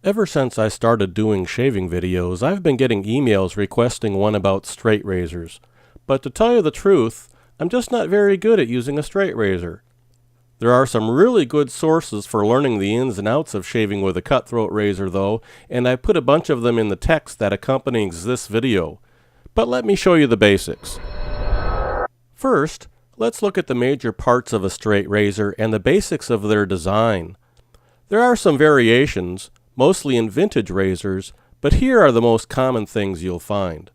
Ever since I started doing shaving videos, I've been getting emails requesting one about straight razors. But to tell you the truth, I'm just not very good at using a straight razor. There are some really good sources for learning the ins and outs of shaving with a cutthroat razor though, and I put a bunch of them in the text that accompanies this video. But let me show you the basics. First, let's look at the major parts of a straight razor and the basics of their design. There are some variations, mostly in vintage razors, but here are the most common things you'll find.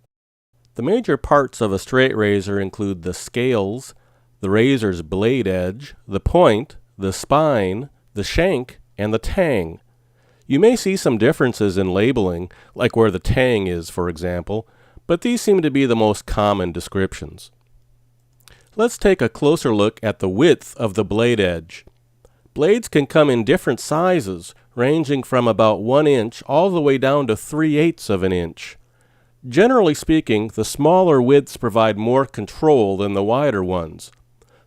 The major parts of a straight razor include the scales, the razor's blade edge, the point, the spine, the shank, and the tang. You may see some differences in labeling, like where the tang is, for example, but these seem to be the most common descriptions. Let's take a closer look at the width of the blade edge. Blades can come in different sizes, ranging from about 1 inch all the way down to 3/8 of an inch. Generally speaking, the smaller widths provide more control than the wider ones.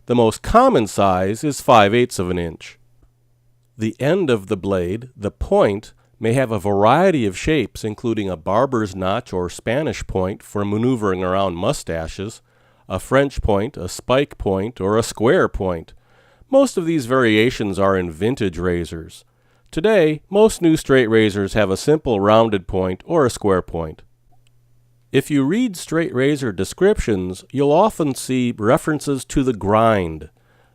The most common size is 5/8 of an inch. The end of the blade, the point, may have a variety of shapes, including a barber's notch or Spanish point for maneuvering around mustaches, a French point, a spike point, or a square point. Most of these variations are in vintage razors. Today, most new straight razors have a simple rounded point or a square point. If you read straight razor descriptions, you'll often see references to the grind.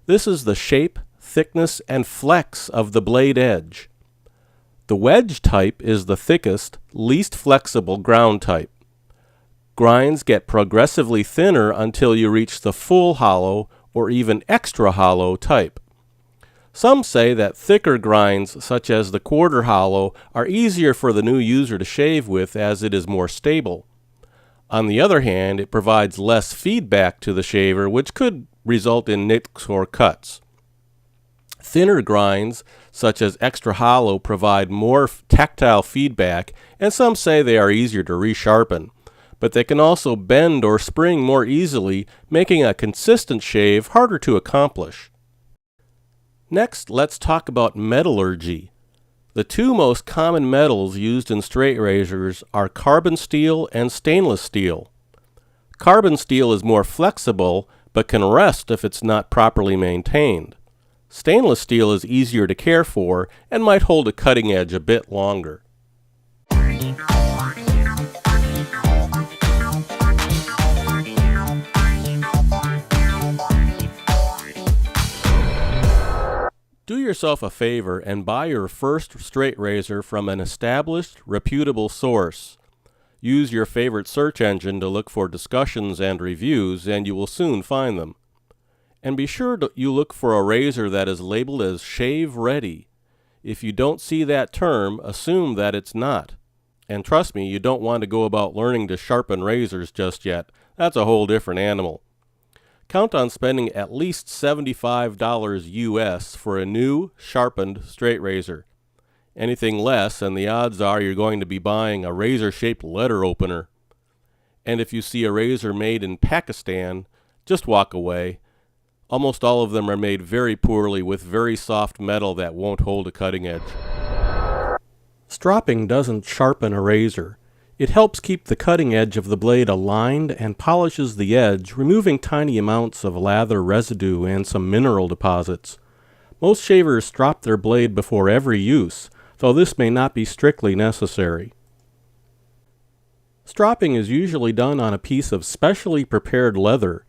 This is the shape, thickness, and flex of the blade edge. The wedge type is the thickest, least flexible ground type. Grinds get progressively thinner until you reach the full hollow or even extra hollow type. Some say that thicker grinds, such as the quarter hollow, are easier for the new user to shave with as it is more stable. On the other hand, it provides less feedback to the shaver, which could result in nicks or cuts. Thinner grinds, such as extra hollow, provide more tactile feedback, and some say they are easier to resharpen. But they can also bend or spring more easily, making a consistent shave harder to accomplish. Next, let's talk about metallurgy. The two most common metals used in straight razors are carbon steel and stainless steel. Carbon steel is more flexible, but can rust if it's not properly maintained. Stainless steel is easier to care for and might hold a cutting edge a bit longer. Do yourself a favor and buy your first straight razor from an established, reputable source. Use your favorite search engine to look for discussions and reviews, and you will soon find them. And be sure you look for a razor that is labeled as shave ready. If you don't see that term, assume that it's not. And trust me, you don't want to go about learning to sharpen razors just yet. That's a whole different animal. Count on spending at least $75 US for a new, sharpened straight razor. Anything less, and the odds are you're going to be buying a razor-shaped letter opener. And if you see a razor made in Pakistan, just walk away. Almost all of them are made very poorly with very soft metal that won't hold a cutting edge. Stropping doesn't sharpen a razor. It helps keep the cutting edge of the blade aligned and polishes the edge, removing tiny amounts of lather residue and some mineral deposits. Most shavers strop their blade before every use, though this may not be strictly necessary. Stropping is usually done on a piece of specially prepared leather.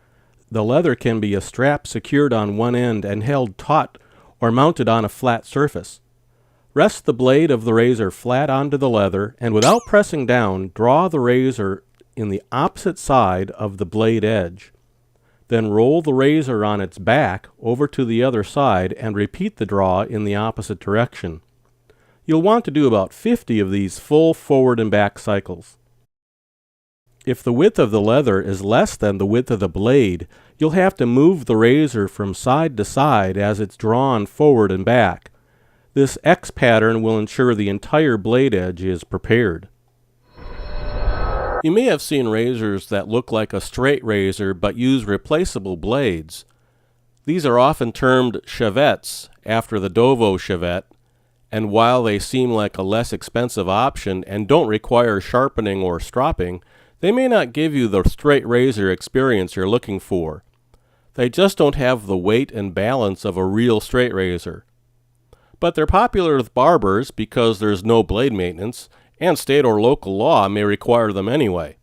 The leather can be a strap secured on one end and held taut or mounted on a flat surface. Rest the blade of the razor flat onto the leather, and without pressing down, draw the razor in the opposite side of the blade edge. Then roll the razor on its back over to the other side and repeat the draw in the opposite direction. You'll want to do about 50 of these full forward and back cycles. If the width of the leather is less than the width of the blade, you'll have to move the razor from side to side as it's drawn forward and back. This X pattern will ensure the entire blade edge is prepared. You may have seen razors that look like a straight razor but use replaceable blades. These are often termed Chevettes after the Dovo Chevette, and while they seem like a less expensive option and don't require sharpening or stropping, they may not give you the straight razor experience you're looking for. They just don't have the weight and balance of a real straight razor. But they're popular with barbers because there's no blade maintenance, and state or local law may require them anyway.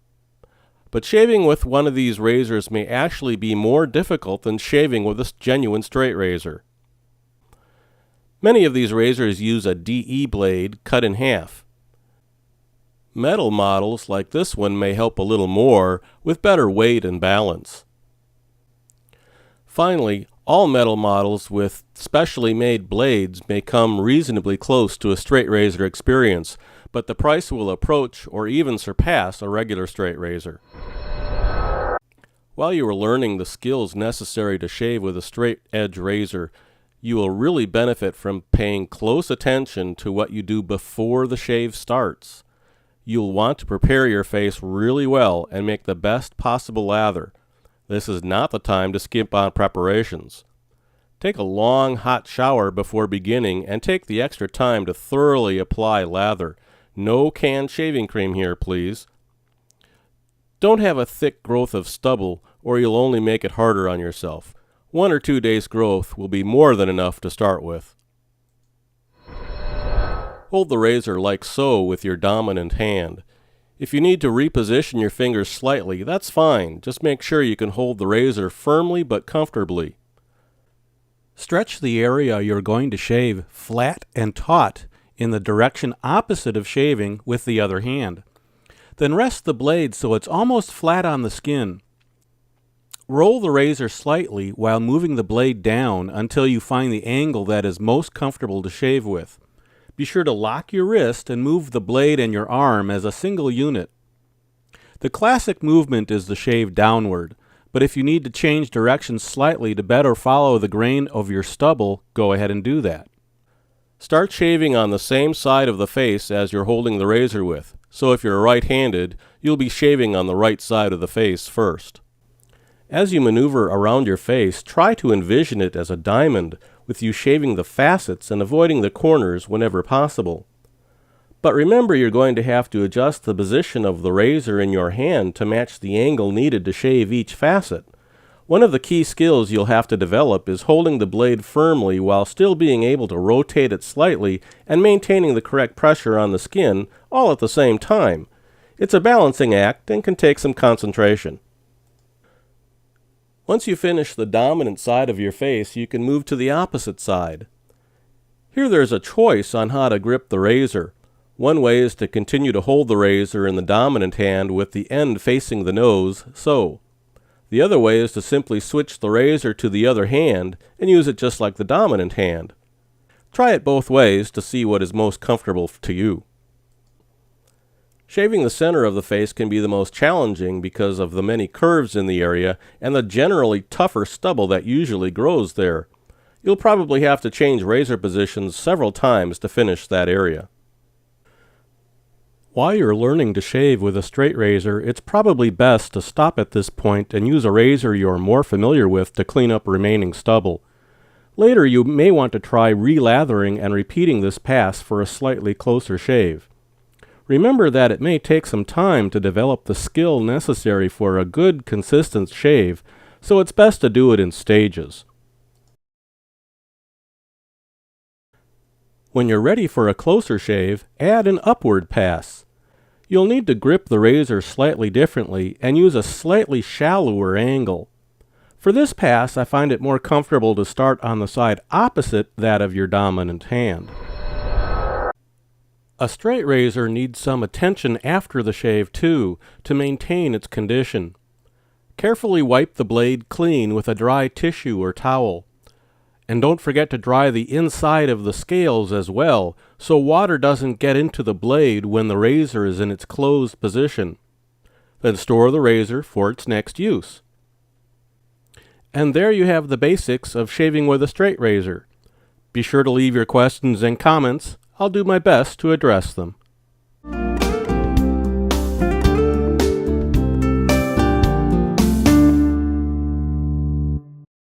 But shaving with one of these razors may actually be more difficult than shaving with a genuine straight razor. Many of these razors use a DE blade cut in half. Metal models like this one may help a little more with better weight and balance. Finally, all metal models with specially made blades may come reasonably close to a straight razor experience, but the price will approach or even surpass a regular straight razor. While you are learning the skills necessary to shave with a straight edge razor, you will really benefit from paying close attention to what you do before the shave starts. You'll want to prepare your face really well and make the best possible lather. This is not the time to skimp on preparations. Take a long hot shower before beginning and take the extra time to thoroughly apply lather. No canned shaving cream here, please. Don't have a thick growth of stubble or you'll only make it harder on yourself. 1 or 2 days growth will be more than enough to start with. Hold the razor like so with your dominant hand. If you need to reposition your fingers slightly, that's fine. Just make sure you can hold the razor firmly but comfortably. Stretch the area you're going to shave flat and taut in the direction opposite of shaving with the other hand. Then rest the blade so it's almost flat on the skin. Roll the razor slightly while moving the blade down until you find the angle that is most comfortable to shave with. Be sure to lock your wrist and move the blade and your arm as a single unit. The classic movement is the shave downward, but if you need to change direction slightly to better follow the grain of your stubble, go ahead and do that. Start shaving on the same side of the face as you're holding the razor with, so if you're right-handed, you'll be shaving on the right side of the face first. As you maneuver around your face, try to envision it as a diamond, with you shaving the facets and avoiding the corners whenever possible. But remember, you're going to have to adjust the position of the razor in your hand to match the angle needed to shave each facet. One of the key skills you'll have to develop is holding the blade firmly while still being able to rotate it slightly and maintaining the correct pressure on the skin all at the same time. It's a balancing act and can take some concentration. Once you finish the dominant side of your face, you can move to the opposite side. Here there's a choice on how to grip the razor. One way is to continue to hold the razor in the dominant hand with the end facing the nose, so. The other way is to simply switch the razor to the other hand and use it just like the dominant hand. Try it both ways to see what is most comfortable to you. Shaving the center of the face can be the most challenging because of the many curves in the area and the generally tougher stubble that usually grows there. You'll probably have to change razor positions several times to finish that area. While you're learning to shave with a straight razor, it's probably best to stop at this point and use a razor you're more familiar with to clean up remaining stubble. Later you may want to try relathering and repeating this pass for a slightly closer shave. Remember that it may take some time to develop the skill necessary for a good, consistent shave, so it's best to do it in stages. When you're ready for a closer shave, add an upward pass. You'll need to grip the razor slightly differently and use a slightly shallower angle. For this pass, I find it more comfortable to start on the side opposite that of your dominant hand. A straight razor needs some attention after the shave too, to maintain its condition. Carefully wipe the blade clean with a dry tissue or towel. And don't forget to dry the inside of the scales as well, so water doesn't get into the blade when the razor is in its closed position. Then store the razor for its next use. And there you have the basics of shaving with a straight razor. Be sure to leave your questions and comments. I'll do my best to address them.